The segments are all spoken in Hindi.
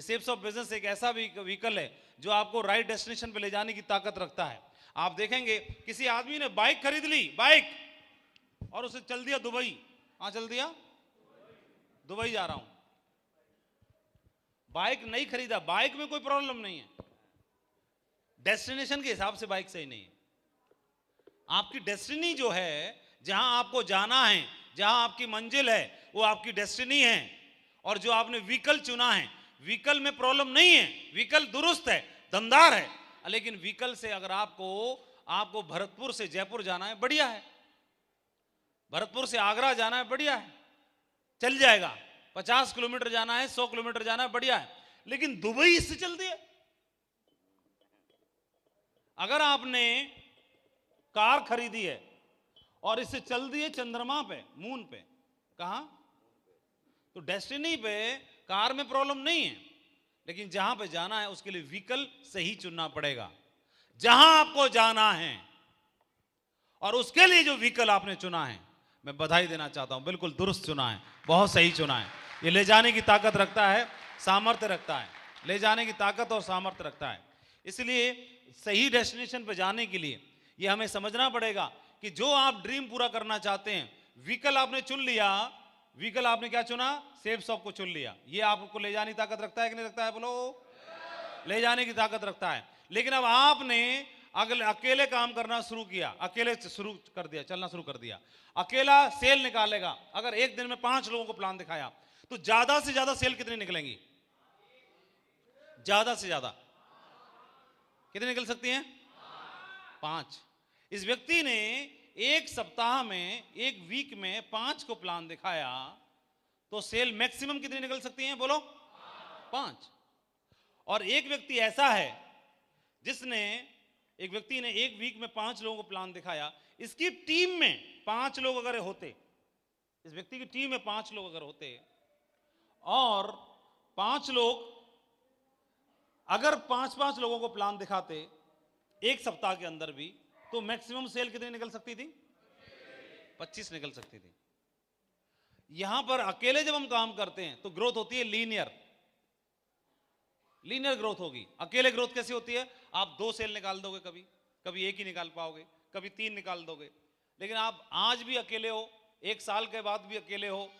शेप्स ऑफ बिजनेस एक ऐसा व्हीकल है जो आपको राइट डेस्टिनेशन पे ले जाने की ताकत रखता है। आप देखेंगे किसी आदमी ने बाइक खरीद ली, बाइक, और उसे चल दिया दुबई। कहां चल दिया? दुबई जा रहा हूं। बाइक नहीं खरीदा, बाइक में कोई प्रॉब्लम नहीं है, डेस्टिनेशन के हिसाब से बाइक सही नहीं है। आपकी डेस्टिनी जो है, जहां आपको जाना है, जहां आपकी मंजिल है, वो आपकी डेस्टिनी है। और जो आपने व्हीकल चुना है, व्हीकल में प्रॉब्लम नहीं है, व्हीकल दुरुस्त है, दमदार है। लेकिन व्हीकल से अगर आपको भरतपुर से जयपुर जाना है, बढ़िया है। भरतपुर से आगरा जाना है, बढ़िया है, चल जाएगा। 50 किलोमीटर जाना है, 100 किलोमीटर जाना है, बढ़िया है। लेकिन दुबई इससे चल दिया। अगर आपने कार खरीदी है और इससे चल दिए चंद्रमा पे, मून पे, कहां? तो डेस्टिनी पे कार में प्रॉब्लम नहीं है, लेकिन जहां पे जाना है उसके लिए व्हीकल सही चुनना पड़ेगा। जहां आपको जाना है और उसके लिए जो व्हीकल आपने चुना है, मैं बधाई देना चाहता हूं, बिल्कुल दुरुस्त चुना है, बहुत सही चुना है। ये ले जाने की ताकत रखता है, सामर्थ्य रखता है, ले जाने की ताकत और सामर्थ्य रखता है। इसलिए सही डेस्टिनेशन पे जाने के लिए ये हमें समझना पड़ेगा कि जो आप ड्रीम पूरा करना चाहते हैं, व्हीकल आपने चुन लिया, व्हीकल आपने क्या चुना? शेप्स ऑफ को चुन लिया। ये आपको ले जाने की ताकत रखता है कि नहीं रखता है? बोलो। ले जाने की ताकत रखता है। लेकिन अब आपने अकेले काम करना शुरू किया, अकेले शुरू कर दिया, चलना शुरू कर दिया, अकेला सेल निकालेगा। अगर एक दिन में 5 लोगों को प्लान दिखाया तो ज्यादा से ज्यादा सेल कितनी निकलेंगी? ज्यादा से ज्यादा कितनी निकल सकती हैं? 5। इस व्यक्ति ने एक सप्ताह में, एक वीक में 5 को प्लान दिखाया, तो सेल मैक्सिमम कितनी निकल सकती हैं? बोलो। 5। और एक व्यक्ति ऐसा है जिसने, एक व्यक्ति ने एक वीक में 5 लोगों को प्लान दिखाया। इसकी टीम में 5 लोग अगर होते, इस व्यक्ति की टीम में 5 लोग अगर होते, और 5 लोग अगर 5-5 लोगों को प्लान दिखाते एक सप्ताह के अंदर भी, तो मैक्सिमम सेल कितनी निकल सकती थी? 25 निकल सकती थी। यहां पर अकेले जब हम काम करते हैं तो ग्रोथ होती है लीनियर, लीनियर ग्रोथ होगी। अकेले ग्रोथ कैसी होती है? आप 2 सेल निकाल दोगे, कभी कभी 1 ही निकाल पाओगे, कभी 3 निकाल दोगे। लेकिन आप आज भी अकेले हो, 1 साल के बाद भी अकेले हो,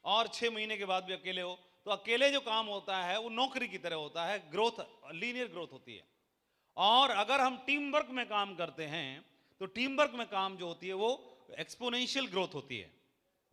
और 6 महीने के बाद भी अकेले हो, तो अकेले जो काम होता है वो नौकरी की तरह होता है, ग्रोथ लीनियर ग्रोथ होती है। और अगर हम टीम वर्क में काम करते हैं तो टीम वर्क में काम जो होती है वो एक्सपोनेंशियल ग्रोथ होती है,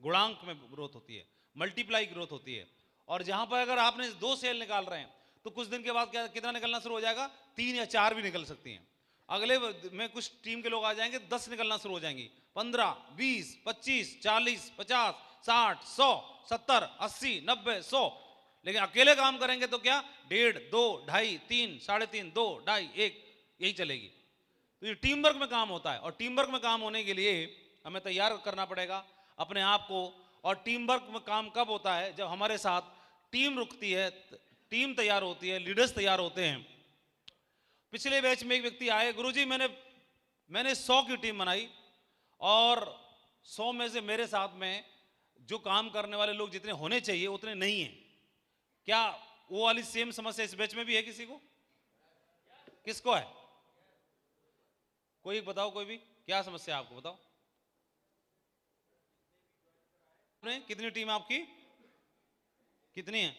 गुणांक में ग्रोथ होती है, मल्टीप्लाई ग्रोथ होती है। और जहां पर अगर आपने 2 सेल निकाल रहे हैं तो कुछ दिन के बाद कितना निकलना शुरू हो जाएगा? 3 या 4 भी निकल सकती हैं। अगले में कुछ टीम के लोग आ जाएंगे, 10 निकलना शुरू हो जाएंगी, 15, 20, 25, 40, 50, 60, 100, 70, 80, 90, 100। लेकिन अकेले काम करेंगे तो क्या? 1.5, 2, 2.5, 3, 3.5, 2, 2.5, 1, यही चलेगी। तो ये टीम वर्क में काम होता है, और टीम वर्क में काम होने के लिए हमें तैयार करना पड़ेगा अपने आप को। और टीम वर्क में काम कब होता है? जब हमारे साथ टीम रुकती है, टीम तैयार होती है, लीडर्स तैयार होते हैं। पिछले बैच में एक व्यक्ति आए, गुरुजी मैंने 100 की टीम बनाई, और 100 में से मेरे साथ में जो काम करने वाले लोग जितने होने चाहिए उतने नहीं हैं। क्या वो वाली सेम समस्या इस बैच में भी है? किसी को? किसको है? कोई बताओ, कोई भी, क्या समस्या है आपको? बताओ। कितनी टीम आपकी? कितनी है?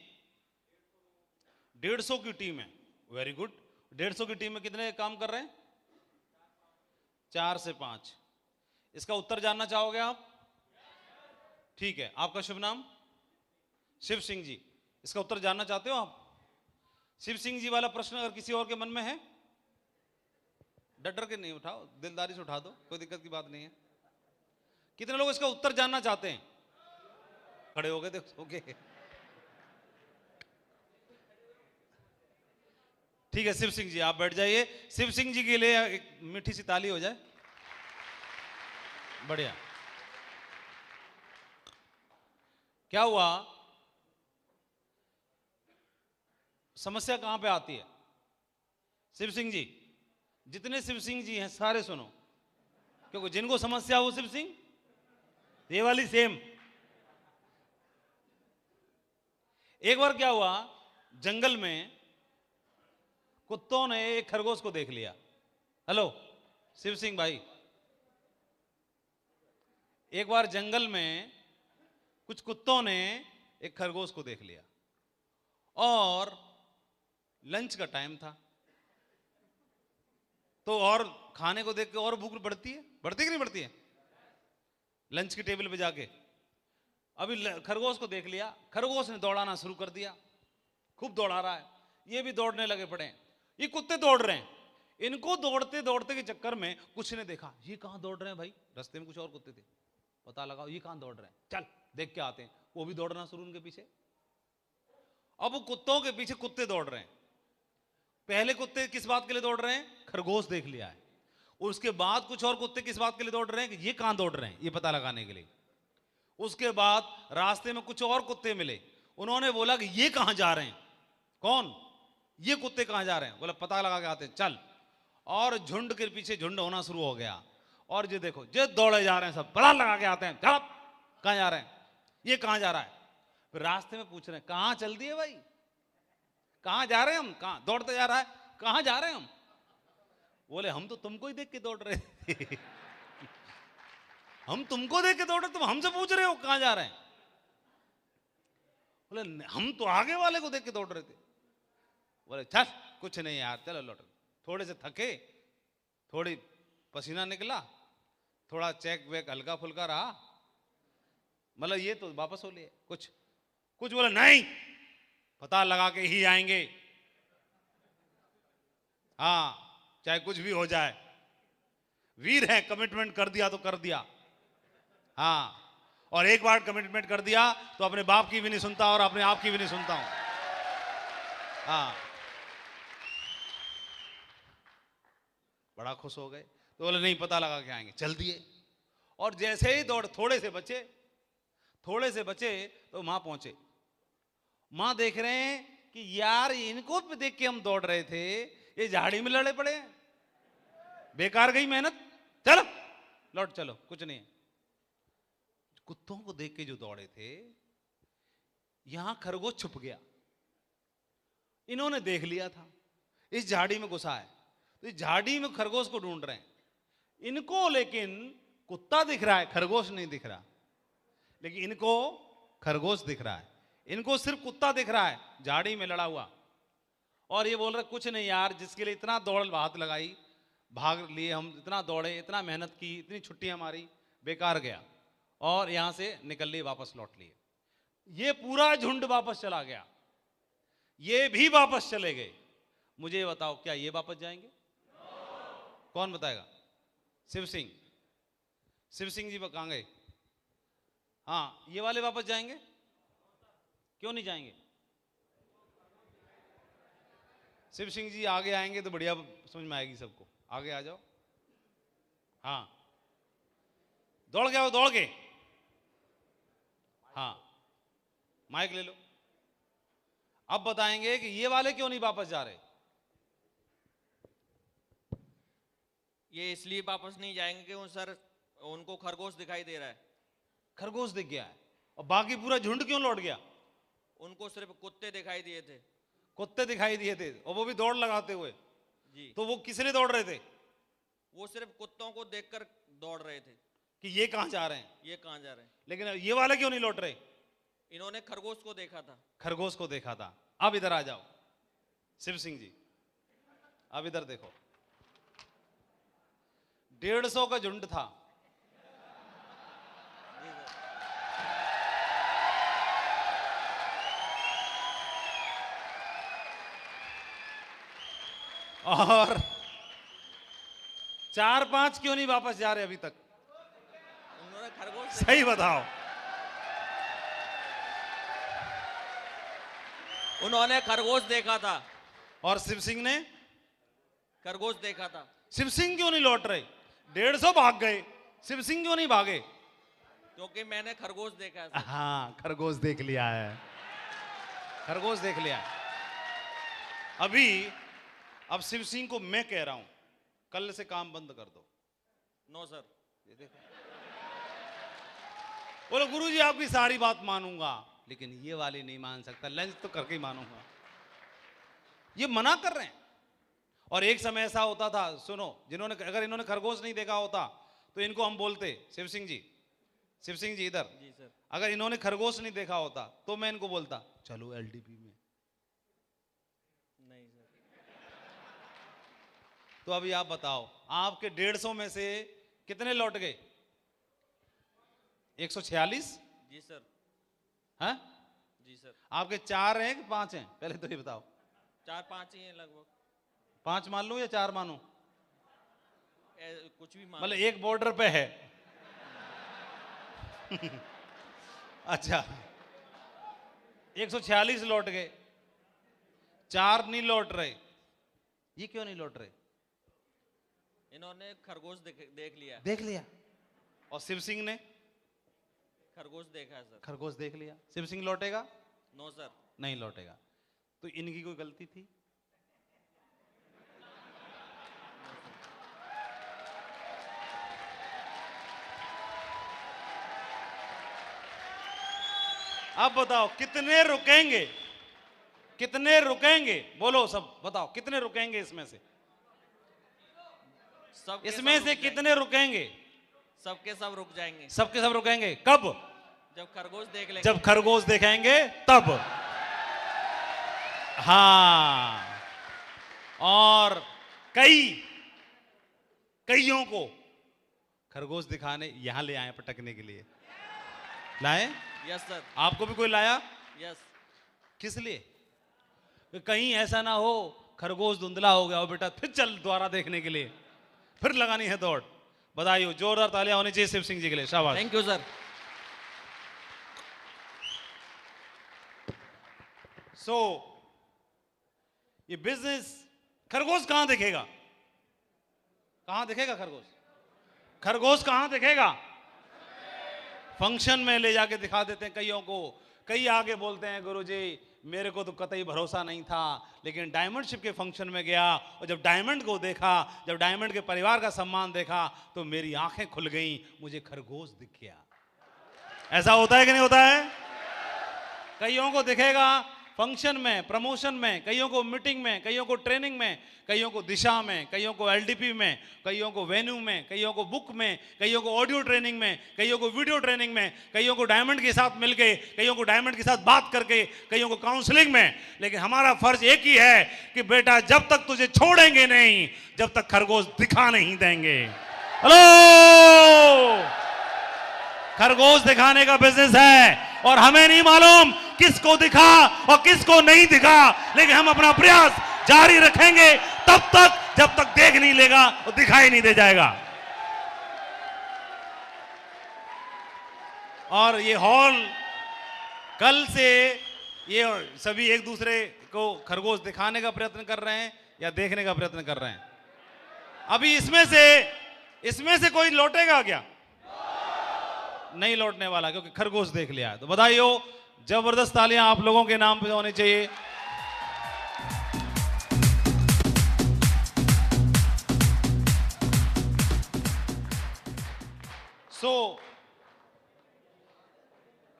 150 की टीम है। Very good. 150 की टीम में कितने काम कर रहे हैं? 4 से 5। इसका उत्तर जानना चाहोगे आप? ठीक है। आपका शुभ नाम? शिव सिंह जी। इसका उत्तर जानना चाहते हो आप? शिव सिंह जी वाला प्रश्न अगर किसी और के मन में है, डर के नहीं उठाओ, दिलदारी से उठा दो, कोई दिक्कत की बात नहीं है। कितने लोग इसका उत्तर जानना चाहते हैं? खड़े हो गए, देखोगे। ठीक है, शिव सिंह जी आप बैठ जाइए। शिव सिंह जी के लिए एक मीठी सी ताली हो जाए। बढ़िया। क्या हुआ? समस्या कहां पे आती है? शिव सिंह जी, जितने शिव सिंह जी हैं सारे सुनो, क्योंकि जिनको समस्या हो शिव सिंह, ये वाली सेम। एक बार क्या हुआ, जंगल में कुत्तों ने एक खरगोश को देख लिया। हेलो शिव सिंह भाई, एक बार जंगल में कुछ कुत्तों ने एक खरगोश को देख लिया और लंच का टाइम था, तो और खाने को देख के और भूख बढ़ती है, बढ़ती कि नहीं बढ़ती है? लंच की टेबल पे जाके अभी खरगोश को देख लिया, खरगोश ने दौड़ाना शुरू कर दिया, खूब दौड़ा रहा है, ये भी दौड़ने लगे पड़े हैं, ये कुत्ते दौड़ रहे हैं, इनको दौड़ते दौड़ते के चक्कर में कुछ ने देखा ये कहां दौड़ रहे हैं भाई, रास्ते में कुछ और कुत्ते थे, पता लगाओ ये कहां दौड़ रहे हैं, चल देख के आते हैं, वो भी दौड़ना शुरू उनके पीछे। अब वो कुत्तों के पीछे कुत्ते दौड़ रहे हैं, पहले कुत्ते किस बात के लिए दौड़ रहे हैं? खरगोश देख लिया है। उसके बाद कुछ और कुत्ते किस बात के लिए दौड़ रहे हैं कि ये कहां दौड़ रहे हैं, ये पता लगाने के लिए। उसके बाद रास्ते में कुछ और कुत्ते मिले, उन्होंने बोला कि ये कहां जा रहे हैं, कौन ये कुत्ते कहां जा रहे हैं, बोला पता लगा के आते हैं, चल। और झुंड के पीछे झुंड होना शुरू हो गया, और ये देखो ये दौड़े जा रहे हैं, सब पता लगा के आते हैं, चल कहां जा रहे हैं, ये कहां जा रहा है। फिर रास्ते में पूछ रहे हैं कहां चल दिए भाई, कहां जा रहे हैं हम, कहां दौड़ते जा रहा है, कहां जा रहे हैं हम? बोले हम तो तुमको ही देख के दौड़ रहे थे हम तुमको देख के दौड़ रहे, तुम हमसे पूछ रहे हो कहां जा रहे हैं? बोले हम तो आगे वाले को देख के दौड़ रहे थे। बोले चल कुछ नहीं यार, चलो लौट, थोड़े से थके, थोड़ी पसीना निकला, थोड़ा चेक वेक हल्का फुल्का रहा, मतलब ये तो वापस हो लिए। कुछ कुछ बोले नहीं, पता लगा के ही आएंगे, हाँ चाहे कुछ भी हो जाए, वीर है, कमिटमेंट कर दिया तो कर दिया, हाँ, और एक बार कमिटमेंट कर दिया तो अपने बाप की भी नहीं सुनता और अपने आप की भी नहीं सुनता हूं, हाँ। बड़ा खुश हो गए, तो बोले नहीं पता लगा के आएंगे, चल दिए। और जैसे ही दौड़ थोड़े से बचे तो मां पहुंचे, मां देख रहे हैं कि यार इनको देख के हम दौड़ रहे थे, ये झाड़ी में लड़े पड़े हैं, बेकार गई मेहनत, चलो लौट चलो, कुछ नहीं है। कुत्तों को देख के जो दौड़े थे, यहां खरगोश छुप गया, इन्होंने देख लिया था इस झाड़ी में घुसा है, तो इस झाड़ी में खरगोश को ढूंढ रहे हैं इनको, लेकिन कुत्ता दिख रहा है, खरगोश नहीं दिख रहा, लेकिन इनको खरगोश दिख रहा है, इनको सिर्फ कुत्ता दिख रहा है झाड़ी में लड़ा हुआ। और ये बोल रहे कुछ नहीं यार, जिसके लिए इतना दौड़ हाथ लगाई, भाग लिए हम, इतना दौड़े, इतना मेहनत की, इतनी छुट्टियां मारी, बेकार गया, और यहां से निकल लिए, वापस लौट लिए। ये पूरा झुंड वापस चला गया, ये भी वापस चले गए। मुझे बताओ क्या ये वापस जाएंगे? कौन बताएगा? शिव सिंह, शिव सिंह जी कहां गए? हाँ ये वाले वापस जाएंगे? क्यों नहीं जाएंगे? शिव सिंह जी आगे आएंगे तो बढ़िया समझ में आएगी सबको, आगे आ जाओ। हाँ दौड़ गया वो, दौड़ के, हाँ माइक ले लो। अब बताएंगे कि ये वाले क्यों नहीं वापस जा रहे। ये इसलिए वापस नहीं जाएंगे कि सर उनको खरगोश दिखाई दे रहा है, खरगोश दिख गया है, और बाकी पूरा झुंड क्यों लौट गया? उनको सिर्फ कुत्ते दिखाई दिए थे, कुत्ते दिखाई दिए थे, और वो भी दौड़ लगाते हुए जी। तो वो किस लिए दौड़ रहे थे? वो सिर्फ कुत्तों को देखकर दौड़ रहे थे कि ये कहां जा रहे हैं, ये कहां जा रहे हैं। लेकिन ये वाले क्यों नहीं लौट रहे? इन्होंने खरगोश को देखा था, खरगोश को देखा था। अब इधर आ जाओ शिव सिंह जी, अब इधर देखो, 150 का झुंड था, और 4-5 क्यों नहीं वापस जा रहे अभी तक? उन्होंने खरगोश सही बताओ। उन्होंने खरगोश देखा था, और शिव सिंह ने खरगोश देखा था। शिव सिंह क्यों नहीं लौट रहे? 150 भाग गए, शिव सिंह क्यों नहीं भागे? क्योंकि मैंने खरगोश देखा है। हाँ खरगोश देख लिया है, खरगोश देख लिया है। अभी अब शिव सिंह को मैं कह रहा हूं, कल से काम बंद कर दो। नो सर, ये देखो, बोलो गुरुजी आपकी सारी बात मानूंगा, लेकिन ये वाली नहीं मान सकता, लंच तो करके ही मानूंगा। ये मना कर रहे हैं। और एक समय ऐसा होता था, सुनो, जिन्होंने, अगर इन्होंने खरगोश नहीं देखा होता तो इनको हम बोलते, शिव सिंह जी इधर, जी सर। अगर इन्होंने खरगोश नहीं देखा होता तो मैं इनको बोलता चलो एलडीपी में। नहीं सर। तो अभी आप बताओ, आपके 150 में से कितने लौट गए? 146? जी सर। हाँ जी सर। आपके 4 हैं कि 5 हैं? पहले तो ये बताओ। 4-5 ही हैं लगभग। 5 मान लूं या 4 मानूं? कुछ भी मान मतलब एक बॉर्डर पे है। अच्छा, 146 लौट गए, 4 नहीं लौट रहे। ये क्यों नहीं लौट रहे? इन्होंने खरगोश देख लिया। देख लिया। और शिव सिंह ने खरगोश देखा है सर। खरगोश देख लिया। शिव सिंह लौटेगा? No sir. नहीं लौटेगा। तो इनकी कोई गलती थी? अब बताओ कितने रुकेंगे? कितने रुकेंगे? बोलो सब बताओ, कितने रुकेंगे इसमें से? इसमें से कितने रुकेंगे? सबके सब रुक जाएंगे। सबके सब रुकेंगे। कब? जब खरगोश देख लेंगे। जब खरगोश देखेंगे तब। हाँ, और कईयों को खरगोश दिखाने यहां ले आए, पटकने के लिए लाए। Yes sir. आपको भी कोई लाया? यस। किस लिए? कहीं ऐसा ना हो खरगोश धुंधला हो गया हो बेटा, फिर चल दोबारा देखने के लिए, फिर लगानी है दौड़। बधाई, जोरदार तालियां होनी चाहिए शिव सिंह जी के लिए। शाबाश। Thank you sir. सो ये बिजनेस, खरगोश कहां दिखेगा? कहां दिखेगा खरगोश? खरगोश कहां दिखेगा? फंक्शन में ले जाके दिखा देते हैं कईयों को। कई आगे बोलते हैं गुरुजी मेरे को तो कतई भरोसा नहीं था, लेकिन डायमंड शिप के फंक्शन में गया और जब डायमंड को देखा, जब डायमंड के परिवार का सम्मान देखा तो मेरी आंखें खुल गईं, मुझे खरगोश दिख गया। ऐसा होता है कि नहीं होता है? कईयों को दिखेगा फंक्शन में, प्रमोशन में, कईयों को मीटिंग में, कईयों को ट्रेनिंग में, कईयों को दिशा में, कईयों को एलडीपी में, कईयों को वेन्यू में, कईयों को बुक में, कईयों को ऑडियो ट्रेनिंग में, कईयों को वीडियो ट्रेनिंग में, कईयों को डायमंड के साथ मिलके, कईयों को डायमंड के साथ बात करके, कईयों को काउंसलिंग में। लेकिन हमारा फर्ज एक ही है कि बेटा जब तक तुझे छोड़ेंगे नहीं, जब तक खरगोश दिखा नहीं देंगे। हेलो, खरगोश दिखाने का बिजनेस है और हमें नहीं मालूम किसको दिखा और किसको नहीं दिखा, लेकिन हम अपना प्रयास जारी रखेंगे तब तक जब तक देख नहीं लेगा और दिखाई नहीं दे जाएगा। और ये हॉल कल से ये सभी एक दूसरे को खरगोश दिखाने का प्रयत्न कर रहे हैं या देखने का प्रयत्न कर रहे हैं? अभी इसमें से कोई लौटेगा क्या? नहीं लौटने वाला, क्योंकि खरगोश देख लिया। तो बधाई हो, जबरदस्त तालियां आप लोगों के नाम पे होनी चाहिए।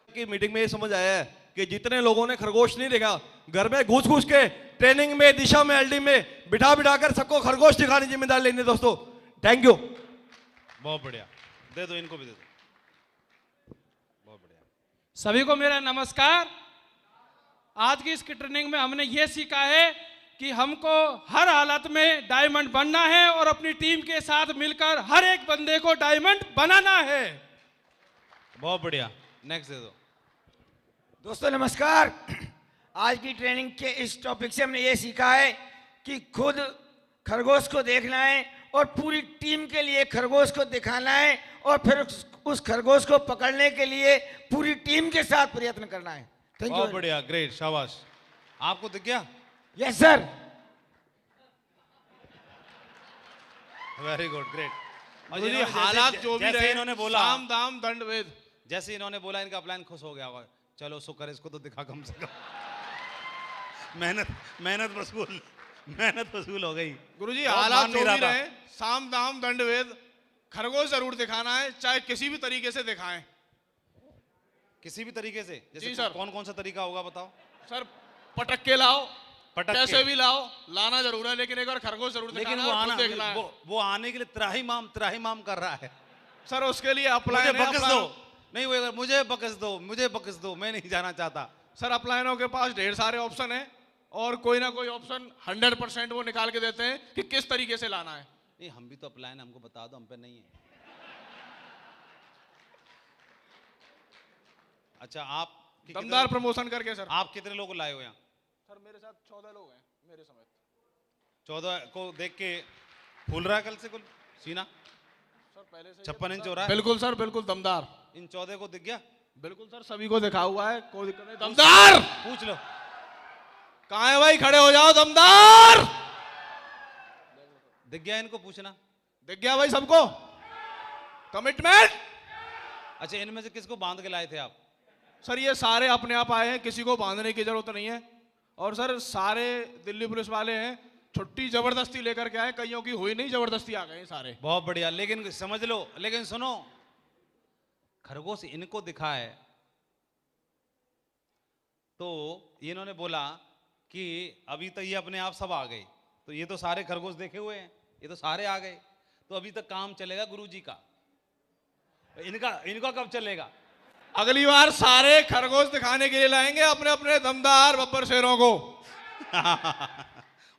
की मीटिंग में ये समझ आया है कि जितने लोगों ने खरगोश नहीं देखा, घर में घुस घुस के ट्रेनिंग में, दिशा में, एलडी में बिठा कर सबको खरगोश दिखाने की जिम्मेदारी लेनी। दोस्तों थैंक यू। बहुत बढ़िया, दे दो, इनको भी दे दो। सभी को मेरा नमस्कार। आज की इस ट्रेनिंग में हमने ये सीखा है कि हमको हर हालत में डायमंड बनना है और अपनी टीम के साथ मिलकर हर एक बंदे को डायमंड बनाना है। बहुत बढ़िया, नेक्स्ट दे दो। दोस्तों नमस्कार। आज की ट्रेनिंग के इस टॉपिक से हमने ये सीखा है कि खुद खरगोश को देखना है और पूरी टीम के लिए खरगोश को दिखाना है और फिर उस खरगोश को पकड़ने के लिए पूरी टीम के साथ प्रयत्न करना है। Thank you. बहुत बढ़िया, ग्रेट, शाबाश। आपको दिख गया? Yes sir. Very good, great. और गुरुजी हालात जो भी रहे, इन्होंने बोला, साम दाम दंड भेद, जैसे इन्होंने बोला इनका प्लान खुश हो गया होगा। चलो शुक्र, इसको तो दिखा कम से कम। मेहनत वसूल हो गई। गुरुजी बहुत हालात मान जो नहीं रहा भी था। रहे, साम दाम दंड भेद, खरगोश जरूर दिखाना है, चाहे किसी भी तरीके से दिखाएं। किसी भी तरीके से? जैसे जी सर। कौन कौन सा तरीका होगा बताओ। सर पटक के लाओ, पटक कैसे के। भी लाओ, लाना जरूर है, लेकिन एक बार खरगोश जरूर लेकिन दिखाना वो है, आना, खुद देखना है। वो आने के लिए त्राहिमाम कर रहा है। सर उसके लिए मुझे अपलाइन है, बकस दो, नहीं वो मुझे बकस दो, मैं नहीं जाना चाहता। सर अपलाइनों के पास ढेर सारे ऑप्शन है और कोई ना कोई ऑप्शन 100% वो निकाल के देते हैं कि किस तरीके से लाना है। नहीं हम भी तो अपलाइन, हमको बता दो, हम पे नहीं है। अच्छा आप दमदार प्रमोशन करके सर। आप कितने लोग लाए हो यहाँ? सर मेरे साथ 14 लोग हैं मेरे समेत। 14 को देख के फूल रहा है कल से कुल सीना, सर पहले से 56 इंच हो रहा है। बिल्कुल सर, बिल्कुल दमदार। इन 14 को दिख गया? बिल्कुल सर, सभी को दिखा हुआ है, कोई दिक्कत नहीं। दमदार पूछ लो। कहाँ है भाई, खड़े हो जाओ। दमदार दिख गया इनको, पूछना। दिख गया भाई सबको, कमिटमेंट। अच्छा इनमें से किसको बांध के लाए थे आप? सर ये सारे अपने आप आए हैं, किसी को बांधने की जरूरत नहीं है। और सर सारे दिल्ली पुलिस वाले हैं, छुट्टी जबरदस्ती लेकर के आए, कईयों की हुई नहीं, जबरदस्ती आ गए सारे। बहुत बढ़िया, लेकिन समझ लो, लेकिन सुनो, खरगोश इनको दिखा है तो इन्होंने बोला कि अभी तक ये अपने आप सब आ गए, तो ये तो सारे खरगोश देखे हुए हैं, ये तो सारे आ गए, तो अभी तक काम चलेगा गुरुजी का। इनका कब चलेगा? अगली बार सारे खरगोश दिखाने के लिए लाएंगे अपने अपने दमदार बब्बर शेरों को।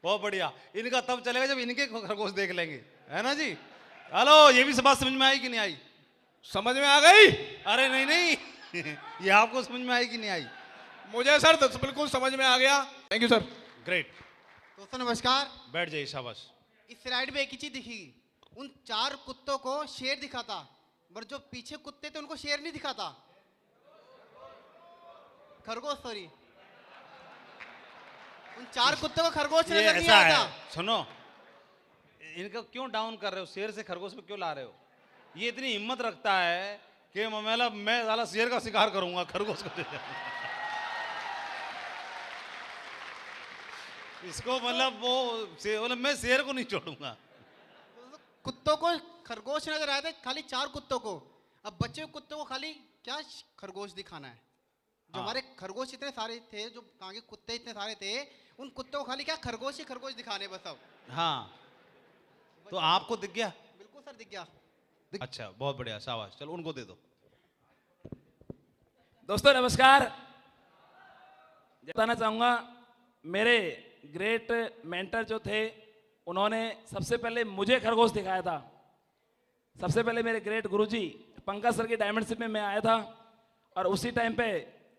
बहुत बढ़िया, इनका तब चलेगा जब इनके खरगोश देख लेंगे, है ना जी। हेलो, ये भी बात समझ में आई कि नहीं आई? समझ में आ गई? अरे नहीं ये आपको समझ में आई कि नहीं आई? मुझे सर बिल्कुल समझ में आ गया। Thank you sir. ग्रेट। दोस्तों नमस्कार। बैठ जाइए, शाबाश। इस स्लाइड में एक ही चीज दिखी, उन 4 कुत्तों को शेर दिखा था, पर जो पीछे कुत्ते थे उनको शेर नहीं दिखा था, खरगोश, सॉरी। उन 4 कुत्तों को खरगोश ये नजर नहीं ऐसा आया है, था। सुनो, इनको क्यों डाउन कर रहे हो? शेर से खरगोश पे क्यों ला रहे हो? ये इतनी हिम्मत रखता है कि मैं साला शेर का शिकार करूंगा, खरगोश को इसको मतलब मैं शेर को नहीं छोड़ूंगा। कुत्तों को खरगोश नजर आया था, खाली 4 कुत्तों को। अब बच्चे कुत्तों को खाली क्या खरगोश दिखाना है? जो हाँ। हमारे खरगोश इतने सारे थे, जो आगे कुत्ते इतने सारे थे, उन कुत्तों को खाली क्या खरगोश ही खरगोश दिखाने बस। अब हाँ, तो आपको दिख गया? बिल्कुल सर, दिख गया। अच्छा, बहुत बढ़िया, शाबाश। चलो उनको दे दो। दोस्तों नमस्कार। बताना चाहूँगा, मेरे ग्रेट मेंटर जो थे उन्होंने सबसे पहले मुझे खरगोश दिखाया था। सबसे पहले मेरे ग्रेट गुरुजी पंकज सर की डायमंडशिप में मैं आया था, और उसी टाइम पे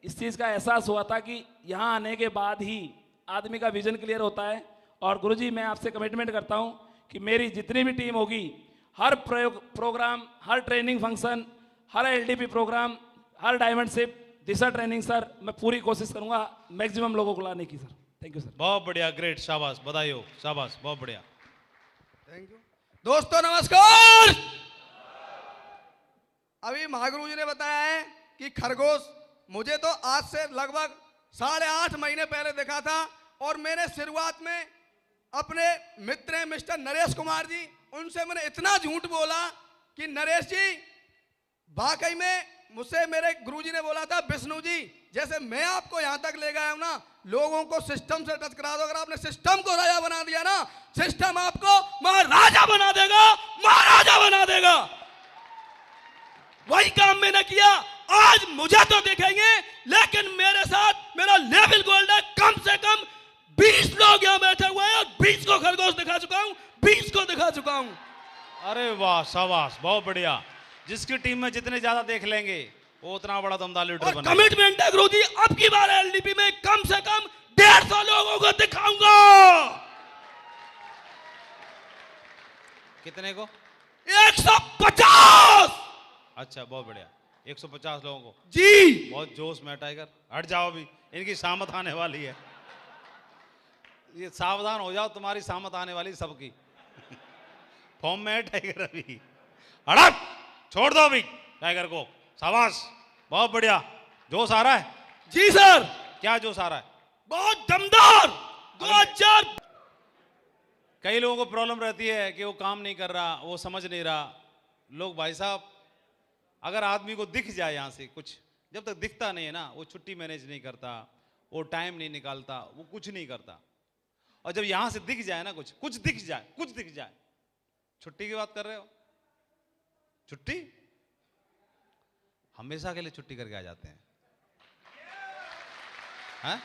इस चीज़ का एहसास हुआ था कि यहाँ आने के बाद ही आदमी का विजन क्लियर होता है। और गुरुजी मैं आपसे कमिटमेंट करता हूँ कि मेरी जितनी भी टीम होगी, हर प्रोग्राम, हर ट्रेनिंग फंक्शन, हर एलडीपी प्रोग्राम, हर डायमंडशिप, दिशा ट्रेनिंग सर, मैं पूरी कोशिश करूंगा मैक्सिमम लोगों को लाने की सर। Thank you sir. बहुत बढ़िया, ग्रेट, शाबाश, बधाई हो, शाबाश, बहुत बढ़िया। Thank you. दोस्तों नमस्कार। अभी महागुरु जी ने बताया है कि खरगोश मुझे तो आज से लगभग 8.5 महीने पहले देखा था, और मैंने शुरुआत में अपने मित्र हैं मिस्टर नरेश कुमार जी, उनसे मैंने इतना झूठ बोला कि नरेश जी वाकई में मुझसे मेरे गुरुजी ने बोला था, विष्णु जी जैसे मैं आपको यहां तक ले गया हूं ना, लोगों को सिस्टम से टच करा दो। अगर आपने सिस्टम को राजा बना दिया ना, सिस्टम आपको महाराजा बना देगा, महाराजा बना देगा। वही काम मैंने किया। आज मुझे तो देखेंगे, लेकिन मेरे साथ मेरा लेवल गोल्ड है। कम से कम 20 लोग यहाँ बैठे हुए हैं, और 20 को खरगोश दिखा चुका हूं, 20 को दिखा चुका हूं। अरे वाह, शाबाश, बहुत बढ़िया। जिसकी टीम में जितने ज्यादा देख लेंगे वो उतना बड़ा दमदार लीडर और बनेगा। कमिटमेंट है गुरुजी, अब की बार एलडीपी में कम से कम 150 लोगों को दिखाऊंगा। कितने को? 150। अच्छा, बहुत बढ़िया, 150 लोगों को। जी बहुत जोश में टाइगर, हट जाओ, अभी इनकी शामत आने वाली है। ये सावधान हो जाओ, तुम्हारी शामत आने वाली सबकी। फॉर्म में है टाइगर अभी। हड़प, छोड़ दो अभी टाइगर को। शाबाश, बहुत बढ़िया। जोश आ रहा है? जी सर, क्या जोश आ रहा है? बहुत दमदार। 2000। कई लोगों को प्रॉब्लम रहती है कि वो काम नहीं कर रहा, वो समझ नहीं रहा। लोग भाई साहब, अगर आदमी को दिख जाए यहाँ से कुछ, जब तक दिखता नहीं है ना, वो छुट्टी मैनेज नहीं करता, वो टाइम नहीं निकालता, वो कुछ नहीं करता। और जब यहां से दिख जाए ना, कुछ दिख जाए, छुट्टी की बात कर रहे हो? छुट्टी हमेशा के लिए छुट्टी करके आ जाते हैं, हैं?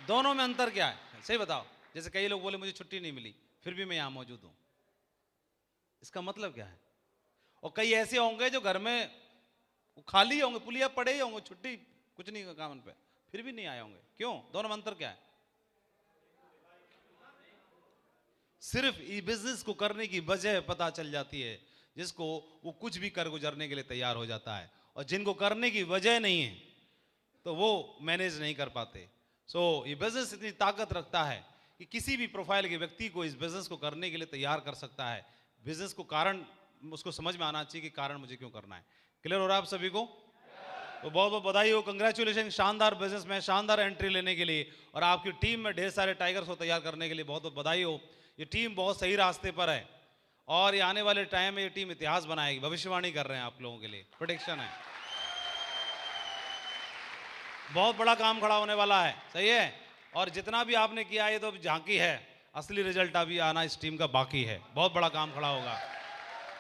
दोनों में अंतर क्या है, सही बताओ। जैसे कई लोग बोले मुझे छुट्टी नहीं मिली, फिर भी मैं यहां मौजूद हूं, इसका मतलब क्या है? और कई ऐसे होंगे जो घर में खाली होंगे, पुलिया पड़े ही होंगे, छुट्टी कुछ नहीं काम पे, फिर भी नहीं आए होंगे। क्यों? दोनों में अंतर क्या है? सिर्फ ई बिजनेस को करने की वजह पता चल जाती है, जिसको वो कुछ भी कर गुजरने के लिए तैयार हो जाता है, और जिनको करने की वजह नहीं है तो वो मैनेज नहीं कर पाते। सो ये बिजनेस इतनी ताकत रखता है कि किसी भी प्रोफाइल के व्यक्ति को इस बिजनेस को करने के लिए तैयार कर सकता है। बिजनेस को कारण उसको समझ में आना चाहिए कि कारण मुझे क्यों करना है। क्लियर हो रहा है आप सभी को? तो बहुत बहुत बधाई हो, कंग्रेचुलेशन, शानदार बिजनेस में शानदार एंट्री लेने के लिए, और आपकी टीम में ढेर सारे टाइगर्स को तैयार करने के लिए बहुत बहुत बधाई हो। ये टीम बहुत सही रास्ते पर है, और ये आने वाले टाइम में ये टीम इतिहास बनाएगी। भविष्यवाणी कर रहे हैं आप लोगों के लिए, प्रेडिक्शन है, बहुत बड़ा काम खड़ा होने वाला है, सही है। और जितना भी आपने किया ये तो झांकी है, असली रिजल्ट अभी आना इस टीम का बाकी है, बहुत बड़ा काम खड़ा होगा,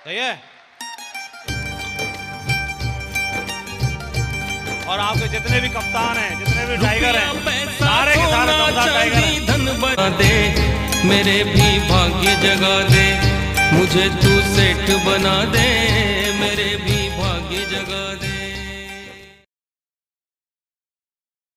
सही है। और आपके जितने भी कप्तान हैं, जितने भी टाइगर हैं, सारे के सारे दमदार टाइगर हैं। धन बना दे, मेरे भी भाग्य जगा दे, मुझे तू सेठ बना दे, मेरे भी भाग्य जगा